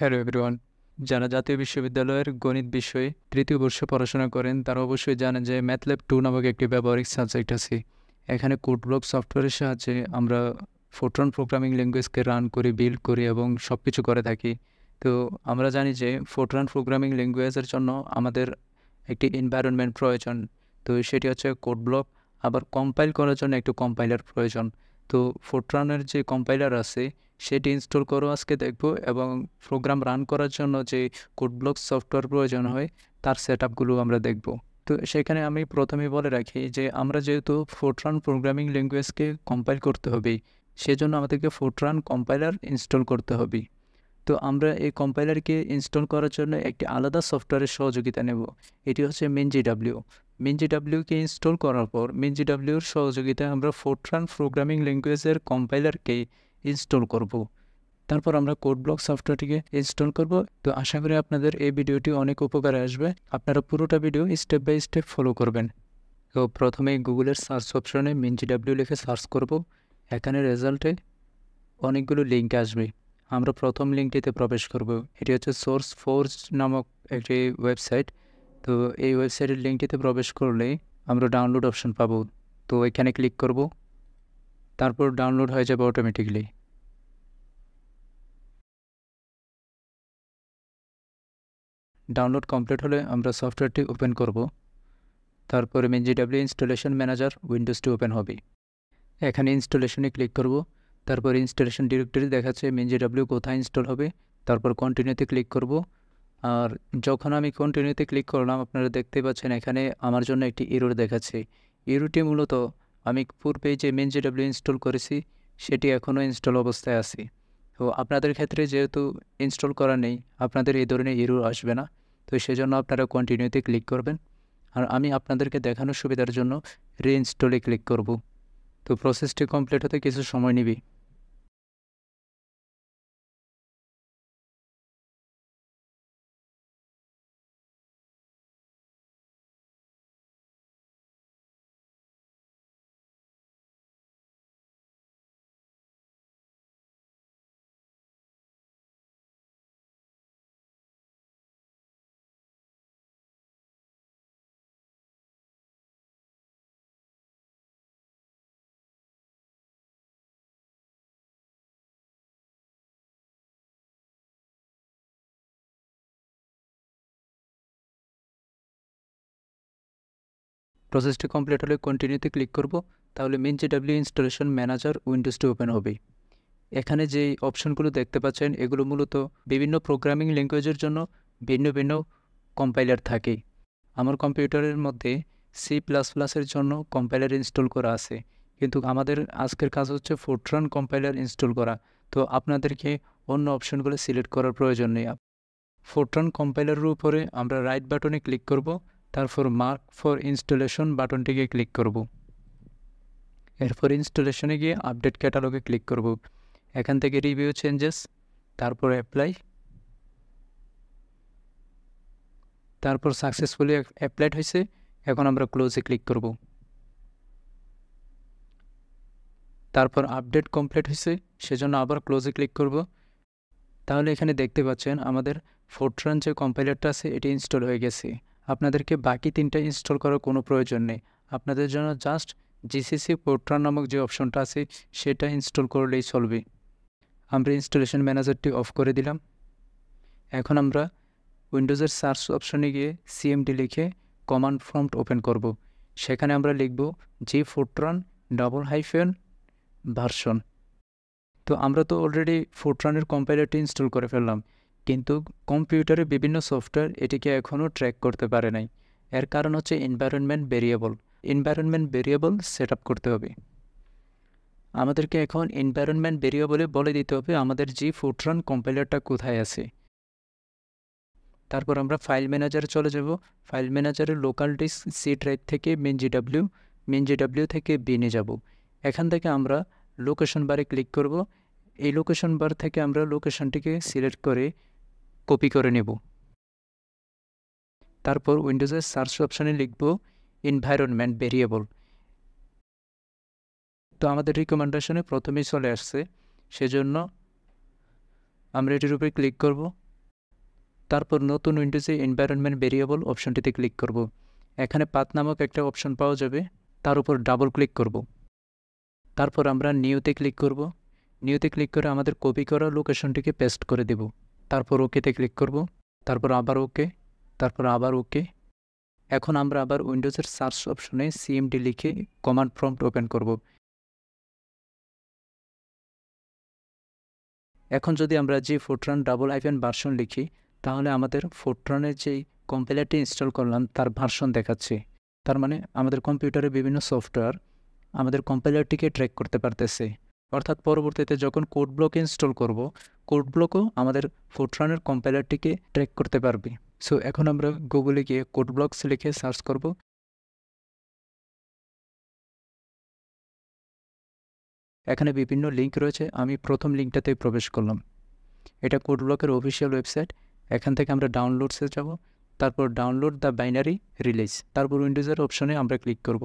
Hello everyone, যারা জাতীয় বিশ্ববিদ্যালয়ের গণিত বিষয়ে তৃতীয় বর্ষে পড়াশোনা করেন তারা অবশ্যই জানেন যে ম্যাথল্যাব 2 নামক একটি ব্যবহারিক সাবজেক্ট আছে। এখানে কোড ব্লক সফটওয়্যারের সাহায্যে আমরা ফোরট্রান প্রোগ্রামিং ল্যাঙ্গুয়েজকে রান করি, বিল্ড করি এবং সব কিছু করে থাকি। তো আমরা জানি যে ফোরট্রান প্রোগ্রামিং ল্যাঙ্গুয়েজের জন্য আমাদের একটি এনভায়রনমেন্ট প্রয়োজন। তো সেটি হচ্ছে কোড ব্লক। আবার কম্পাইল করার জন্য একটু কম্পাইলার প্রয়োজন। তো ফোরট্রানের যে কম্পাইলার আছে সেটি ইনস্টল করো আজকে দেখব, এবং প্রোগ্রাম রান করার জন্য যে কোড ব্লক সফটওয়্যার প্রয়োজন হয় তার সেটআপগুলো আমরা দেখব। তো সেখানে আমি প্রথমেই বলে রাখি যে আমরা যেহেতু ফোরট্রান প্রোগ্রামিং ল্যাঙ্গুয়েজকে কম্পাইল করতে হবে, সেজন্য আমাদেরকে ফোরট্রান কম্পাইলার ইনস্টল করতে হবে। তো আমরা এই কম্পাইলারকে ইনস্টল করার জন্য একটি আলাদা সফটওয়্যারের সহযোগিতা নেব। এটি হচ্ছে MinGW। MinGWকে ইনস্টল করার পর MinGWর সহযোগিতায় আমরা ফোরট্রান প্রোগ্রামিং ল্যাঙ্গুয়েজের কম্পাইলারকে ইনস্টল করব। তারপর আমরা কোড ব্লক সফটওয়্যারটিকে ইনস্টল করব। তো আশা করি আপনাদের এই ভিডিওটি অনেক উপকারে আসবে। আপনারা পুরোটা video step by step follow করবেন। তো প্রথমে গুগলের সার্চ অপশনে MinGW লিখে সার্চ করব। এখানে রেজাল্টে অনেকগুলো লিঙ্ক আসবে। আমরা প্রথম লিঙ্কটিতে প্রবেশ করব। এটি হচ্ছে সোর্স ফোর্স নামক একটি ওয়েবসাইট। তো এই ওয়েবসাইটের লিঙ্কটিতে প্রবেশ করলে আমরা ডাউনলোড অপশন পাবো। তো এখানে ক্লিক করব, তারপর ডাউনলোড হয়ে যাবে অটোমেটিকলি। ডাউনলোড কমপ্লিট হলে আমরা সফটওয়্যারটি ওপেন করব। তারপরে MinGW ইনস্টলেশন ম্যানেজার উইন্ডোজটি ওপেন হবে। এখানে ইনস্টলেশনে ক্লিক করব। তারপর ইনস্টলেশন ডিরেক্টরি দেখাচ্ছে MinGW কোথায় ইনস্টল হবে। তারপর কন্টিনিউতে ক্লিক করব। আর যখন আমি কন্টিনিউতে ক্লিক করলাম, আপনারা দেখতে পাচ্ছেন এখানে আমার জন্য একটি এরর দেখাচ্ছে। এররটি মূলত আমি পূর্বে যে MinGW ইনস্টল করেছি সেটি এখনও ইনস্টল অবস্থায় আছে। তো আপনাদের ক্ষেত্রে যেহেতু ইনস্টল করা নেই, আপনাদের এই ধরনের এরর আসবে না। তো সেজন্য আপনারা কন্টিনিউতে ক্লিক করবেন। আর আমি আপনাদেরকে দেখানোর সুবিধার জন্য রিইনস্টলে ক্লিক করব। তো প্রসেসটি কমপ্লিট হতে কিছু সময় নেবে। প্রসেসটি কমপ্লিট হলে কন্টিনিউতে ক্লিক করব। তাহলে MinGW ইনস্টলেশন ম্যানেজার উইন্ডোজটি ওপেন হবে। এখানে যেই অপশনগুলো দেখতে পাচ্ছেন এগুলো মূলত বিভিন্ন প্রোগ্রামিং ল্যাঙ্গুয়েজের জন্য ভিন্ন ভিন্ন কম্পাইলার থাকে। আমার কম্পিউটারের মধ্যে C++-এর জন্য কম্পাইলার ইনস্টল করা আছে, কিন্তু আমাদের আজকের কাজ হচ্ছে ফোরট্রান কম্পাইলার ইনস্টল করা। তো আপনাদেরকে অন্য অপশনগুলো সিলেক্ট করার প্রয়োজন নেই। ফোরট্রান কম্পাইলারের উপরে আমরা রাইট বাটনে ক্লিক করব। তারপর মার্ক ফর ইনস্টলেশন বাটনটিকে ক্লিক করব। এরপর ইনস্টলেশনে গিয়ে আপডেট ক্যাটালগে ক্লিক করব। এখান থেকে রিভিউ চেঞ্জেস, তারপর অ্যাপ্লাই, তারপর সাকসেসফুলি অ্যাপ্লাইড হয়েছে। এখন আমরা ক্লোজে ক্লিক করব। তারপর আপডেট কমপ্লিট হয়েছে, সেজন্য আবার ক্লোজে ক্লিক করব। তাহলে এখানে দেখতে পাচ্ছেন আমাদের ফোরট্রান যে কম্পাইলারটা আছে এটি ইনস্টল হয়ে গেছে। আপনাদেরকে বাকি তিনটা ইনস্টল করার কোনো প্রয়োজন নেই। আপনাদের জন্য জাস্ট GCC ফোরট্রান নামক যে অপশনটা আছে সেটা ইনস্টল করলেই চলবে। আমরা ইনস্টলেশন ম্যানেজারটি অফ করে দিলাম। এখন আমরা উইন্ডোজের সার্চ অপশনে গিয়ে CMD লিখে কমান্ড প্রম্পট ওপেন করব। সেখানে আমরা লিখব G_version। তো আমরা তো অলরেডি ফোরট্রানের কম্পাইলারটি ইনস্টল করে ফেললাম, কিন্তু কম্পিউটারে বিভিন্ন সফটওয়্যার এটিকে এখনও ট্র্যাক করতে পারে নাই। এর কারণ হচ্ছে এনভায়রনমেন্ট ভেরিয়েবল সেট আপ করতে হবে। আমাদেরকে এখন এনভায়রনমেন্ট ভেরিয়েবলে বলে দিতে হবে আমাদের ফোরট্রান কম্পাইলারটা কোথায় আছে। তারপর আমরা ফাইল ম্যানেজারে চলে যাব। ফাইল ম্যানেজারের লোকাল ডিস্ক C ড্রাইভ থেকে MinGW থেকে বিনে যাব। এখান থেকে আমরা লোকেশন বারে ক্লিক করব। এই লোকেশন বার থেকে আমরা লোকেশনটিকে সিলেক্ট করে কপি করে নেব। তারপর উইন্ডোজের সার্চ অপশানে লিখব এনভায়রনমেন্ট ভেরিয়েবল। তো আমাদের রিকমেন্ডেশনে প্রথমেই চলে আসছে, সেজন্য আমরা এটির উপরে ক্লিক করব। তারপর নতুন উইন্ডোজে এনভায়রনমেন্ট ভেরিয়েবল অপশনটিতে ক্লিক করব। এখানে পাথ নামক একটা অপশন পাওয়া যাবে, তার উপর ডাবল ক্লিক করব। তারপর আমরা নিউতে ক্লিক করব। নিউতে ক্লিক করে আমাদের কপি করা লোকেশনটিকে পেস্ট করে দেব। তারপর ওকেতে ক্লিক করব, তারপর আবার ওকে, তারপর আবার ওকে। এখন আমরা আবার উইন্ডোজের সার্চ অপশনে সিএমডি লিখে কমান্ড প্রম্পট ওপেন করব। এখন যদি আমরা যে ফোরট্রান ভার্সন লিখি, তাহলে আমাদের ফোরট্রানের যেই কম্পাইলারটি ইনস্টল করলাম তার ভার্সন দেখাচ্ছে। তার মানে আমাদের কম্পিউটারে বিভিন্ন সফটওয়্যার আমাদের কম্পাইলারটিকে ট্র্যাক করতে পারতেছে। অর্থাৎ পরবর্তীতে যখন কোড ব্লক ইনস্টল করব, কোড ব্লকও আমাদের ফোরট্রানের কম্পাইলারটিকে ট্র্যাক করতে পারবে। সো এখন আমরা গুগলে গিয়ে কোড ব্লকস লিখে সার্চ করব। এখানে বিভিন্ন লিঙ্ক রয়েছে, আমি প্রথম লিঙ্কটাতে প্রবেশ করলাম। এটা কোড ব্লকের অফিসিয়াল ওয়েবসাইট। এখান থেকে আমরা ডাউনলোডসে যাব, তারপর ডাউনলোড দ্য বাইনারি রিলিজ, তারপর উইন্ডোজের অপশনে আমরা ক্লিক করব।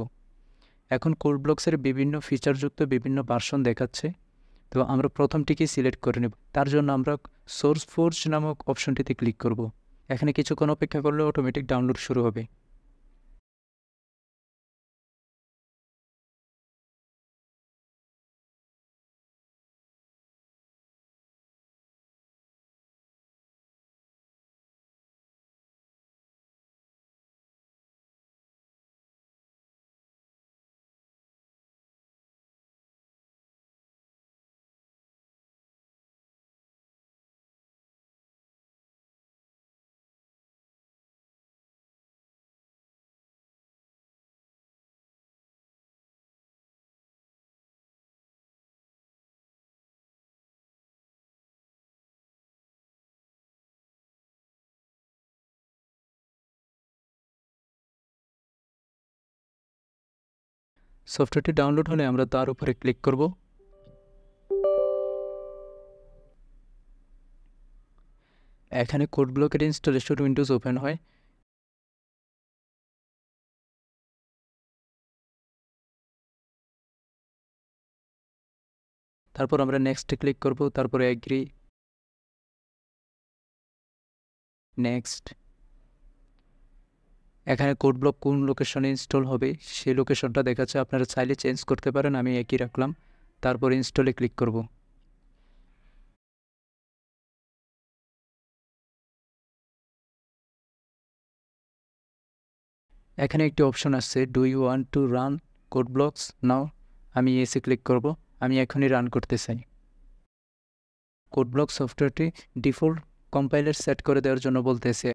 এখন কোড ব্লকসের বিভিন্ন ফিচারযুক্ত বিভিন্ন ভার্সন দেখাচ্ছে, তো আমরা প্রথমটিকে সিলেক্ট করে নেব। তার জন্য আমরা সোর্স ফোর্স নামক অপশনটিতে ক্লিক করব। এখানে কিছুক্ষণ অপেক্ষা করলে অটোমেটিক ডাউনলোড শুরু হবে। সফটওয়্যারটি ডাউনলোড হলে আমরা তার উপরে ক্লিক করব। এখানে কোড ব্লকের ইনস্টলেশন উইন্ডোজ ওপেন হয়। তারপর আমরা নেক্সটে ক্লিক করব, তারপরে এগ্রি, নেক্সট। এখানে কোড ব্লক কোন লোকেশনে ইনস্টল হবে সেই লোকেশনটা দেখাচ্ছে, আপনারা চাইলে চেঞ্জ করতে পারেন, আমি একই রাখলাম। তারপর ইনস্টলে ক্লিক করব। এখানে একটি অপশন আসছে, do you want to run code blocks now. আমি এসে ক্লিক করব, আমি এখনই রান করতে চাই। কোড ব্লক সফটওয়্যারটি ডিফল্ট কম্পাইলার সেট করে দেওয়ার জন্য বলতেছে।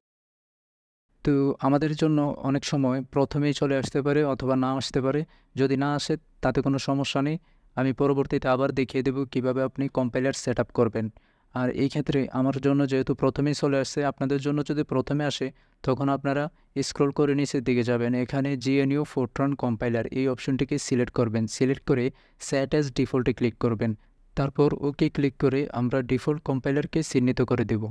তো আমাদের জন্য অনেক সময় প্রথমেই চলে আসতে পারে অথবা না আসতে পারে। যদি না আসে তাতে কোনো সমস্যা নেই, আমি পরবর্তীতে আবার দেখিয়ে দেব কিভাবে আপনি কম্পাইলার সেট আপ করবেন। আর এই ক্ষেত্রে আমার জন্য যেহেতু প্রথমেই চলে আসছে, আপনাদের জন্য যদি প্রথমে আসে তখন আপনারা স্ক্রল করে নিচের দিকে যাবেন, এখানে জিএনইউ ফোরট্রান কম্পাইলার এই অপশনটিকে সিলেক্ট করবেন। সিলেক্ট করে সেট অ্যাজ ডিফল্টে ক্লিক করবেন, তারপর ওকে ক্লিক করে আমরা ডিফল্ট কম্পাইলারকে চিহ্নিত করে দেব।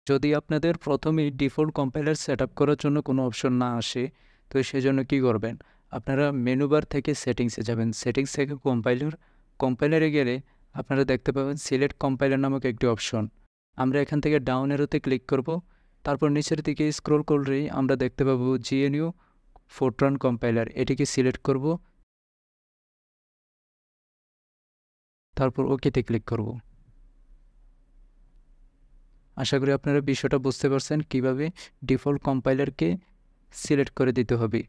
যদি আপনাদের প্রথমেই ডিফল্ট কম্পাইলার সেট আপ করার জন্য কোনো অপশন না আসে, তো সেজন্য কী করবেন, আপনারা মেনু বার থেকে সেটিংসে যাবেন। সেটিংস থেকে কম্পাইলারে গেলে আপনারা দেখতে পাবেন সিলেক্ট কম্পাইলার নামক একটি অপশন। আমরা এখান থেকে ডাউন এরোতে ক্লিক করব, তারপর নিচের দিকে স্ক্রল করলেই আমরা দেখতে পাবো জিএনইউ ফোরট্রান কম্পাইলার, এটিকে সিলেক্ট করব, তারপর ওকেতে ক্লিক করব। আশা করি আপনারা বিষয়টা বুঝতে পারছেন কিভাবে ডিফল্ট কম্পাইলারকে সিলেক্ট করে দিতে হবে।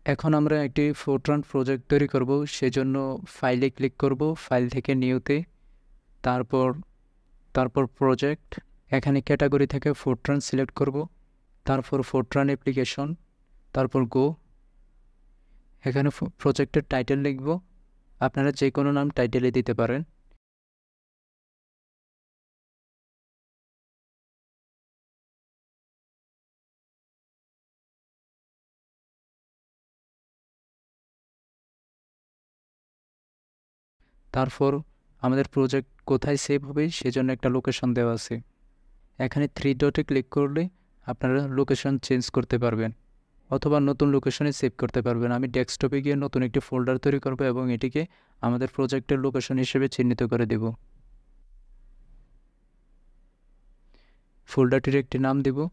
এখন আমরা একটি ফোরট্রান প্রজেক্ট তৈরি করব, সেজন্য ফাইলে ক্লিক করব, ফাইল থেকে নিউতে, তারপর প্রজেক্ট, এখানে ক্যাটাগরি থেকে ফোরট্রান সিলেক্ট করব, তারপর ফোরট্রান অ্যাপ্লিকেশন, তারপর গো। এখানে প্রজেক্টের টাইটেল লিখব, আপনারা যে কোনো নাম টাইটেলে দিতে পারেন। তারপর আমাদের প্রজেক্ট কোথায় সেভ হবে সেজন্য একটা লোকেশন দেওয়া আছে, এখানে 3 ডটে ক্লিক করলে আপনারা লোকেশন চেঞ্জ করতে পারবেন। অথবা নতুন লোকেশনে সেভ করতে পারবেন। আমি ডেস্কটপে গিয়ে নতুন একটি ফোল্ডার তৈরি করব এবং এটিকে আমাদের প্রজেক্টের লোকেশন হিসেবে চিহ্নিত করে দেব। ফোল্ডারটির একটি নাম দেব।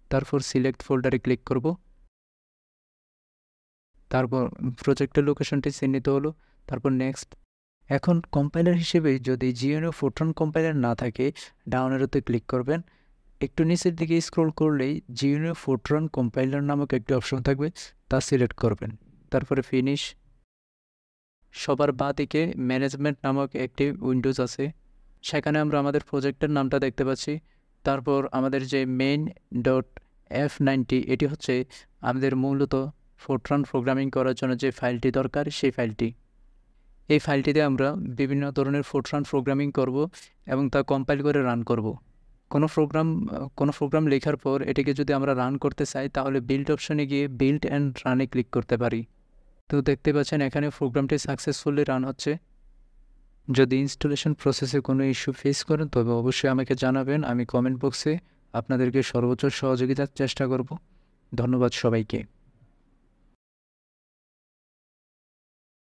তারপর সিলেক্ট ফোল্ডারে ক্লিক করব। তারপর প্রজেক্টের লোকেশনটি চিহ্নিত হলো। তারপর নেক্সট। এখন কম্পাইলার হিসেবে যদি জিএনইউ ফোরট্রান কম্পাইলার না থাকে, ডাউন অ্যারোতে ক্লিক করবেন। একটু নিচের দিকে স্ক্রল করলেই জিএনইউ ফোরট্রান কম্পাইলার নামক একটি অপশন থাকবে, তা সিলেক্ট করবেন। তারপরে ফিনিশ। সবার বাঁদিকে ম্যানেজমেন্ট নামক একটি উইন্ডোজ আছে, সেখানে আমরা আমাদের প্রজেক্টের নামটা দেখতে পাচ্ছি। তারপর আমাদের যে main.f90 এটি হচ্ছে আমাদের মূলত ফোরট্রান প্রোগ্রামিং করার জন্য যে ফাইলটি দরকার, সেই ফাইলটি। এই ফাইলটিতে আমরা বিভিন্ন ধরনের ফোরট্রান প্রোগ্রামিং করব এবং তা কম্পাইল করে রান করব। কোনো প্রোগ্রাম লেখার পর এটিকে যদি আমরা রান করতে চাই, তাহলে বিল্ড অপশনে গিয়ে বিল্ড অ্যান্ড রানে ক্লিক করতে পারি। তো দেখতে পাচ্ছেন এখানে প্রোগ্রামটি সাকসেসফুলি রান হচ্ছে। যদি ইনস্টলেশন প্রসেসে কোনো ইস্যু ফেস করেন তবে অবশ্যই আমাকে জানাবেন। আমি কমেন্ট বক্সে আপনাদেরকে সর্বোচ্চ সহযোগিতার চেষ্টা করব। ধন্যবাদ সবাইকে।